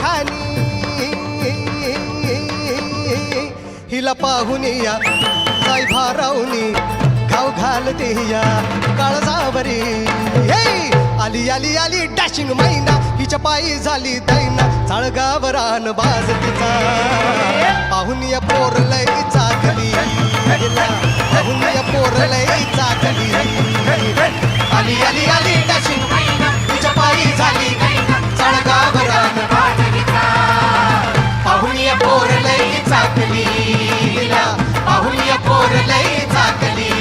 खानी हिला पाहून या जाई भारावनी घाव घालते या काळजावरी हे आली आली आली डॅशिंग मैना हिच्या पायी झाली दैना चाळगावरान बाज तिचा पाहून या पोर लय चाकली पाहून या पोर लय चाकली आली आली आली डॅशिंग मैना हिच्या पायी झाली दैना चाळगावरान बाज तिचा पाहून या पोर लय चाकली पाहून या पोर लय चाकली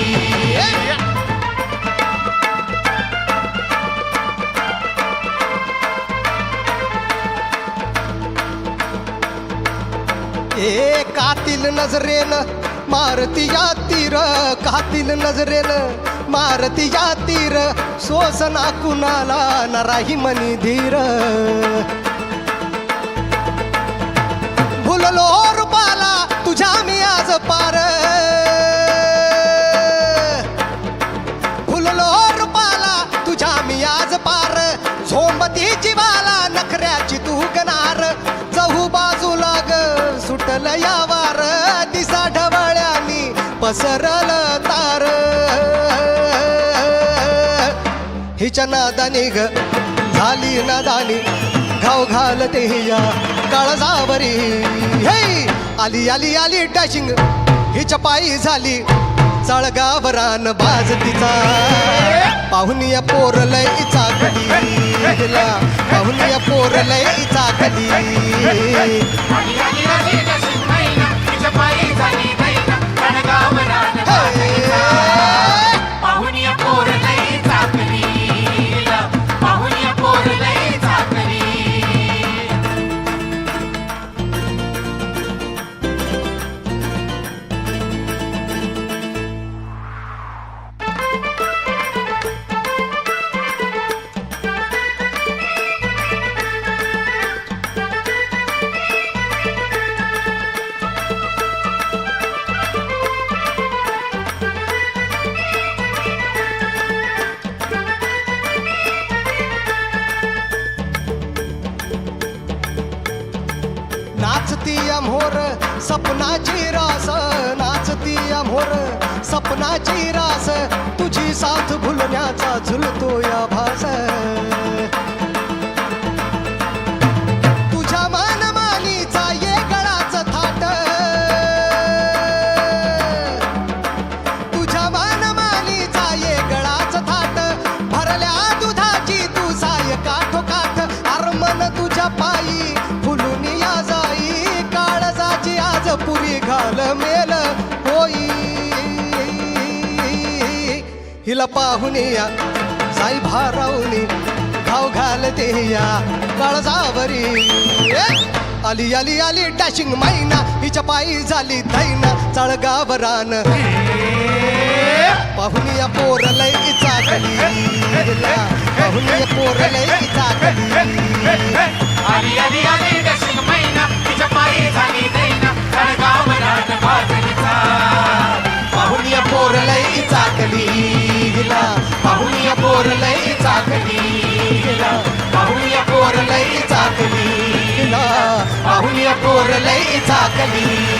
ए कातिल नजरेन मारती या तीर कातिल नजरेन मारती या तीर सोसना कुणाला न राही मनी धीर भुललो रूपाला तुझ्या मी आज पार भुललो रूपाला तुझ्या मी आज पार झोंबती जीवाला नखऱ्याची तू गनार जहू बाजूला ग सुटल या वार दिसा ढवळ्यानी पसरल तार हिच्या नादानी ग झाली नादानी घाव घालते या काळजावरी हे आली आली आली डॅशिंग हिच्या पायी झाली चाळगावरान बाज तिचा पाहून या पोर लय चाकली पाहून या पोर लय चाकली नाचती मोर सपनाची रास नाचती मोर सपनाची रास तुझी साथ भुलण्याचा झुलतो या भास तुझ्या मनमानीचा ये गळाच थाट तुझ्या मनमानीचा ये गळाच थाट भरल्या दुधाची तू साय काठोकाठ अर्मन तुझ्या पायी फुलून या जाई काळजाची आज पुरी घाल मेल होई हिला पाहून या साई भारावनी घाव घालते या काळजावरी आली आली आली डॅशिंग मैना हिच्या पायी झाली दैना चाळगावरान पाहून या पोर लय चाकली पाहून या पोर लय चाकली आली आली आली डॅशिंग मैना हिच्या पायी झाली दैना चाळगावरान बाज तिचा पाहून या पोर लय चाकली पाहून या पोर लय चाकली पाहून या पोर लय चाकली पाहून या पोर लय चाकली